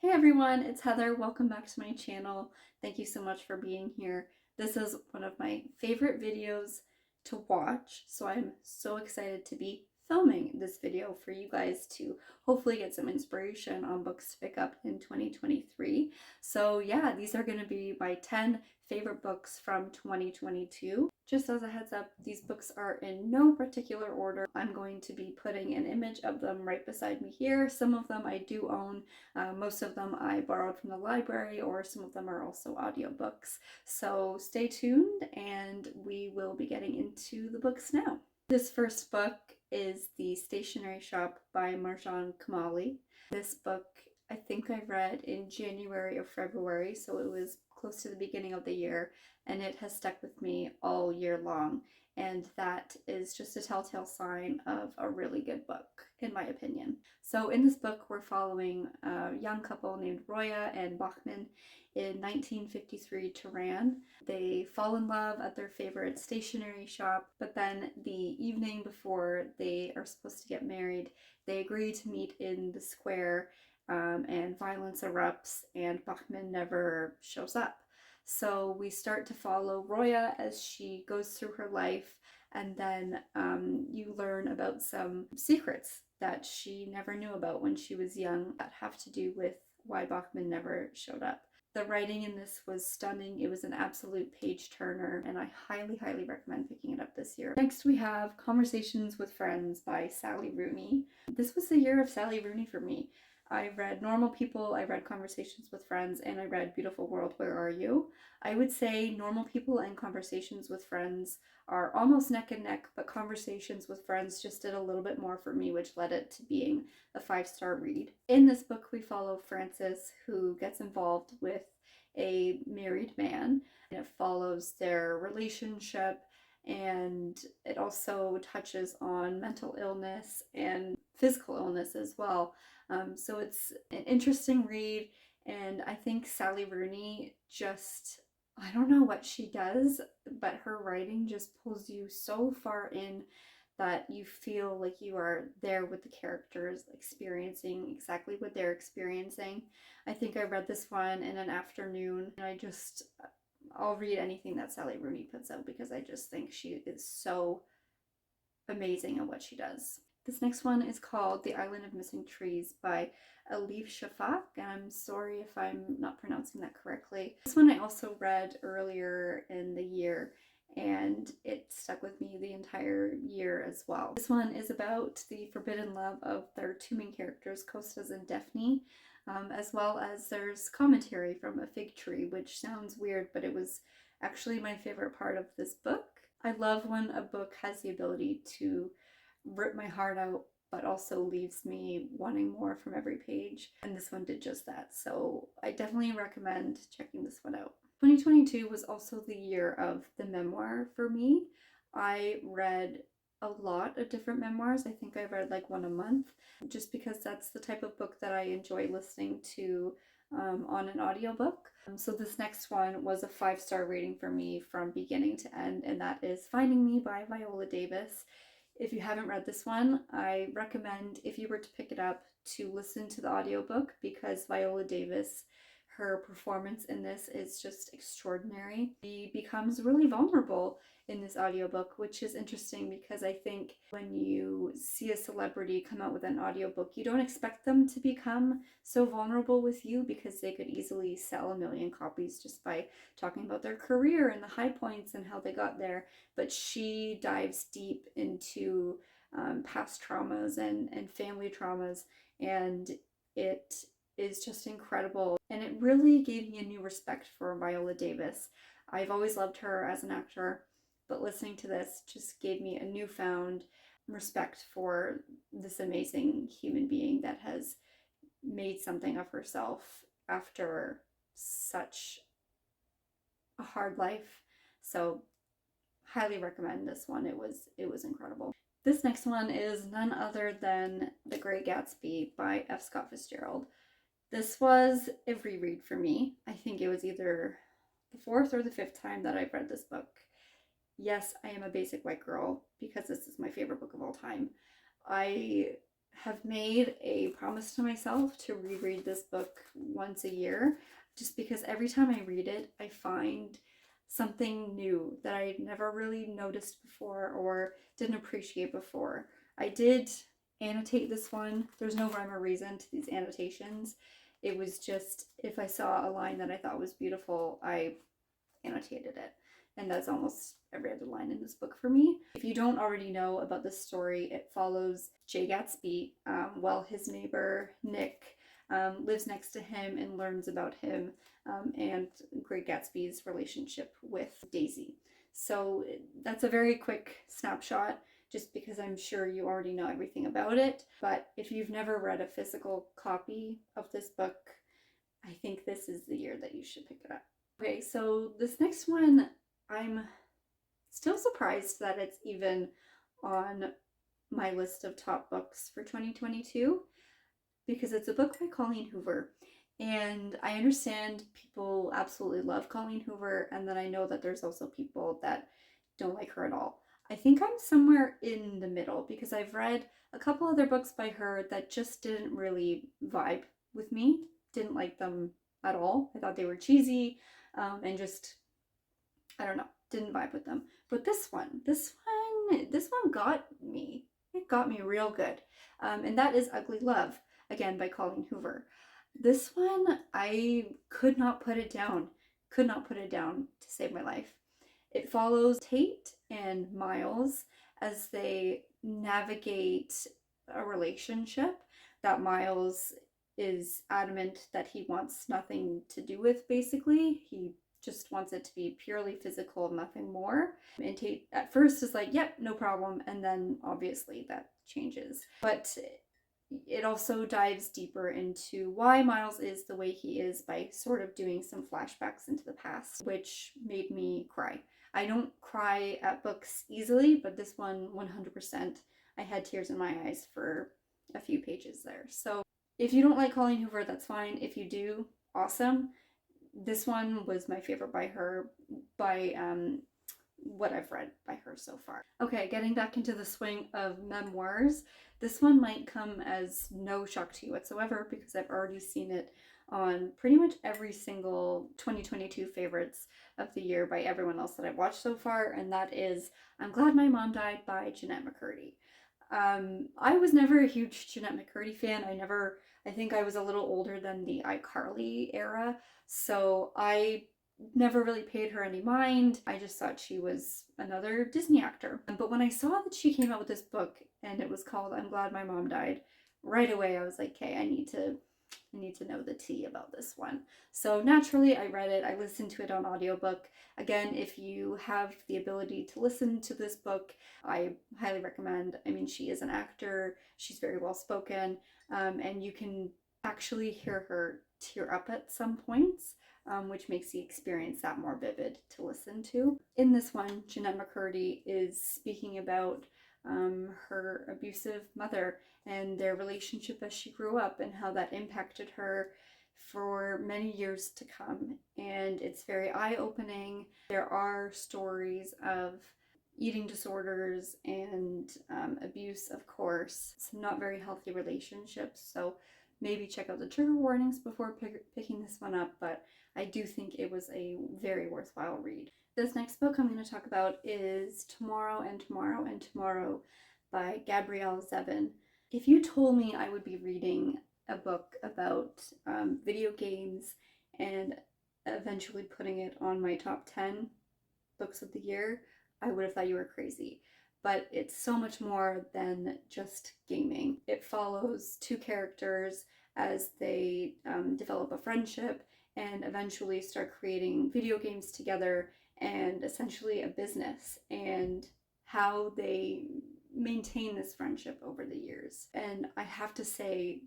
Hey everyone, it's Heather. Welcome back to my channel. Thank you so much for being here. This is one of my favorite videos to watch, so I'm so excited to be filming this video for you guys to hopefully get some inspiration on books to pick up in 2023. So yeah, these are going to be my 10 favorite books from 2022. Just as a heads up, these books are in no particular order. I'm going to be putting an image of them right beside me here. Some of them I do own. Most of them I borrowed from the library, or some of them are also audiobooks. So stay tuned and we will be getting into the books now. This first book is The Stationery Shop by Marjane Kamali. This book I think I read in January or February, so it was close to the beginning of the year, and it has stuck with me all year long. And that is just a telltale sign of a really good book, in my opinion. So in this book, we're following a young couple named Roya and Bachman in 1953 Tehran. They fall in love at their favorite stationery shop, but then the evening before they are supposed to get married, they agree to meet in the square, and violence erupts, and Bachman never shows up. So we start to follow Roya as she goes through her life, and then you learn about some secrets that she never knew about when she was young that have to do with why Bachman never showed up. The writing in this was stunning. It was an absolute page turner, and I highly, highly recommend picking it up this year. Next, we have Conversations with Friends by Sally Rooney. This was the year of Sally Rooney for me. I read Normal People, I read Conversations with Friends, and I read Beautiful World, Where Are You? I would say Normal People and Conversations with Friends are almost neck and neck, but Conversations with Friends just did a little bit more for me, which led it to being a 5-star read. In this book, we follow Frances, who gets involved with a married man, and it follows their relationship, and it also touches on mental illness and physical illness as well. So it's an interesting read, and I think Sally Rooney just, I don't know what she does, but her writing just pulls you so far in that you feel like you are there with the characters, experiencing exactly what they're experiencing. I think I read this one in an afternoon, and I'll read anything that Sally Rooney puts out because I just think she is so amazing at what she does. This next one is called The Island of Missing Trees by Elif Shafak, and I'm sorry if I'm not pronouncing that correctly. This one I also read earlier in the year, and it stuck with me the entire year as well. This one is about the forbidden love of their two main characters, Kostas and Daphne, as well as there's commentary from a fig tree, which sounds weird, but it was actually my favorite part of this book. I love when a book has the ability to rip my heart out, but also leaves me wanting more from every page. And this one did just that. So I definitely recommend checking this one out. 2022 was also the year of the memoir for me. I read a lot of different memoirs. I think I read like one a month, just because that's the type of book that I enjoy listening to on an audiobook. So this next one was a 5-star rating for me from beginning to end, and that is Finding Me by Viola Davis. If you haven't read this one, I recommend, if you were to pick it up, to listen to the audiobook, because Viola Davis, her performance in this is just extraordinary. She becomes really vulnerable in this audiobook, which is interesting because I think when you see a celebrity come out with an audiobook, you don't expect them to become so vulnerable with you, because they could easily sell a million copies just by talking about their career and the high points and how they got there. But she dives deep into past traumas and family traumas, and it is just incredible. And it really gave me a new respect for Viola Davis. I've always loved her as an actor, but listening to this just gave me a newfound respect for this amazing human being that has made something of herself after such a hard life. So highly recommend this one. It was incredible. This next one is none other than The Great Gatsby by F. Scott Fitzgerald. This was a reread for me. I think it was either the 4th or the 5th time that I've read this book. Yes, I am a basic white girl because this is my favorite book of all time. I have made a promise to myself to reread this book once a year, just because every time I read it, I find something new that I never really noticed before or didn't appreciate before. I did annotate this one. There's no rhyme or reason to these annotations. It was just if I saw a line that I thought was beautiful, I annotated it. And that's almost every other line in this book for me. If you don't already know about this story, it follows Jay Gatsby while his neighbor Nick lives next to him and learns about him and Great Gatsby's relationship with Daisy. So that's a very quick snapshot, just because I'm sure you already know everything about it. But if you've never read a physical copy of this book, I think this is the year that you should pick it up. Okay, so this next one, I'm still surprised that it's even on my list of top books for 2022, because it's a book by Colleen Hoover. And I understand people absolutely love Colleen Hoover, and then I know that there's also people that don't like her at all. I think I'm somewhere in the middle, because I've read a couple other books by her that just didn't really vibe with me, didn't like them at all. I thought they were cheesy and just, I don't know, didn't vibe with them. But this one got me. It got me real good. And that is Ugly Love, again by Colleen Hoover. This one, I could not put it down. Could not put it down to save my life. It follows Tate and Miles as they navigate a relationship that Miles is adamant that he wants nothing to do with, basically. He just wants it to be purely physical, nothing more. And Tate at first is like, yep, no problem. And then obviously that changes. But it also dives deeper into why Miles is the way he is by sort of doing some flashbacks into the past, which made me cry. I don't cry at books easily, but this one 100%, I had tears in my eyes for a few pages there. So if you don't like Colleen Hoover, that's fine. If you do, awesome. This one was my favorite by her, by what I've read by her so far. Okay, getting back into the swing of memoirs, this one might come as no shock to you whatsoever, because I've already seen it on pretty much every single 2022 favorites of the year by everyone else that I've watched so far, and that is I'm Glad My Mom Died by Jennette McCurdy. I was never a huge Jennette McCurdy fan. I think I was a little older than the iCarly era, so I never really paid her any mind. I just thought she was another Disney actor. But when I saw that she came out with this book and it was called I'm Glad My Mom Died, right away I was like, okay, I need to know the tea about this one. So naturally I read it. I listened to it on audiobook. Again, if you have the ability to listen to this book, I highly recommend. I mean, she is an actor. She's very well spoken, and you can actually hear her tear up at some points. Which makes the experience that more vivid to listen to. In this one, Jennette McCurdy is speaking about her abusive mother and their relationship as she grew up and how that impacted her for many years to come. And it's very eye-opening. There are stories of eating disorders and abuse, of course. Some not very healthy relationships, so maybe check out the trigger warnings before picking this one up, but I do think it was a very worthwhile read. This next book I'm going to talk about is Tomorrow and Tomorrow and Tomorrow by Gabrielle Zevin. If you told me I would be reading a book about video games and eventually putting it on my top 10 books of the year, I would have thought you were crazy. But it's so much more than just gaming. It follows two characters as they develop a friendship and eventually start creating video games together and essentially a business, and how they maintain this friendship over the years. And I have to say,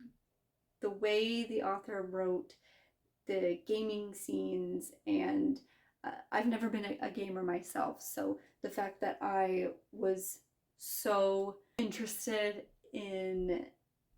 the way the author wrote the gaming scenes, and I've never been a gamer myself, so the fact that I was so interested in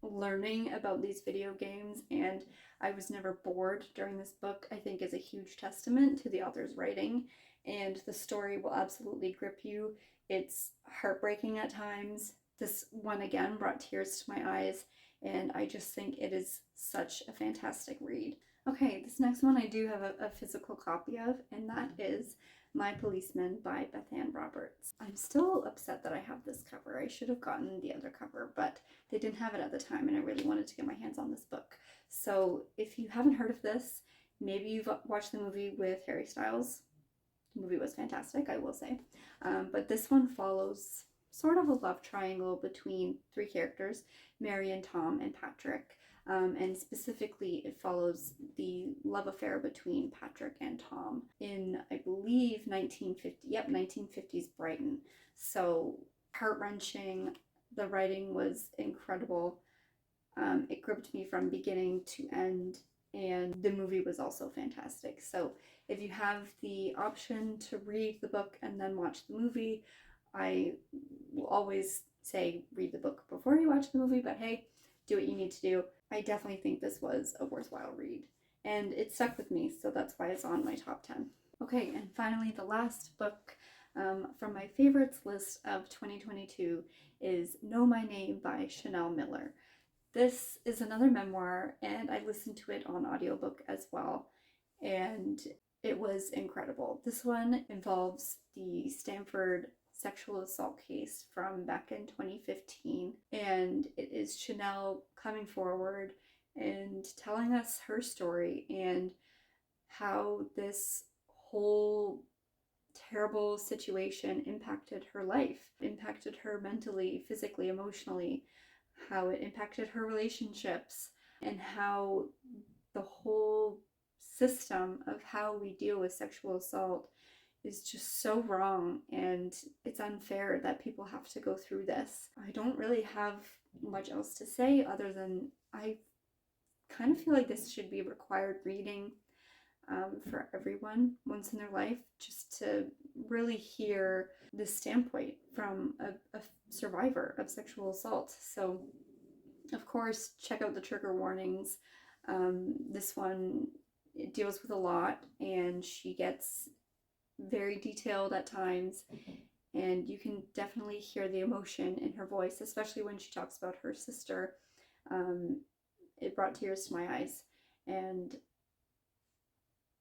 learning about these video games and I was never bored during this book, I think is a huge testament to the author's writing, and the story will absolutely grip you. It's heartbreaking at times, this one again brought tears to my eyes, and I just think it is such a fantastic read. Okay, this next one I do have a physical copy of, and that is My Policeman by Bethanne Roberts. I'm still upset that I have this cover. I should have gotten the other cover, but they didn't have it at the time, and I really wanted to get my hands on this book. So if you haven't heard of this, maybe you've watched the movie with Harry Styles. The movie was fantastic, I will say. But this one follows sort of a love triangle between three characters, Marion, Tom, and Patrick. And specifically, it follows the love affair between Patrick and Tom in, I believe, 1950. Yep, 1950s Brighton. So heart-wrenching. The writing was incredible. It gripped me from beginning to end, and the movie was also fantastic. So if you have the option to read the book and then watch the movie, I will always say read the book before you watch the movie, but hey, do what you need to do. I definitely think this was a worthwhile read, and it stuck with me, so that's why it's on my top 10. Okay, and finally, the last book from my favorites list of 2022 is Know My Name by Chanel Miller. This is another memoir, and I listened to it on audiobook as well, and it was incredible. This one involves the Stanford sexual assault case from back in 2015, and it is Chanel coming forward and telling us her story and how this whole terrible situation impacted her life, impacted her mentally, physically, emotionally, how it impacted her relationships, and how the whole system of how we deal with sexual assault is just so wrong, and it's unfair that people have to go through this. I don't really have much else to say other than I kind of feel like this should be required reading for everyone once in their life, just to really hear the standpoint from a survivor of sexual assault. So of course, check out the trigger warnings. This one, it deals with a lot, and she gets very detailed at times, and you can definitely hear the emotion in her voice, especially when she talks about her sister. It brought tears to my eyes, and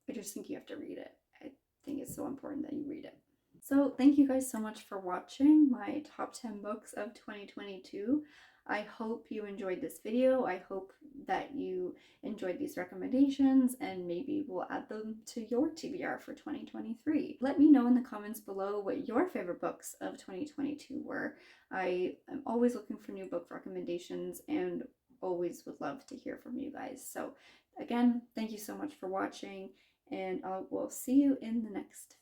I just think you have to read it. I think it's so important that you read it. So thank you guys so much for watching my top 10 books of 2022. I hope you enjoyed this video. I hope that you enjoyed these recommendations, and maybe we'll add them to your TBR for 2023. Let me know in the comments below what your favorite books of 2022 were. I am always looking for new book recommendations and always would love to hear from you guys. So again, thank you so much for watching, and I will see you in the next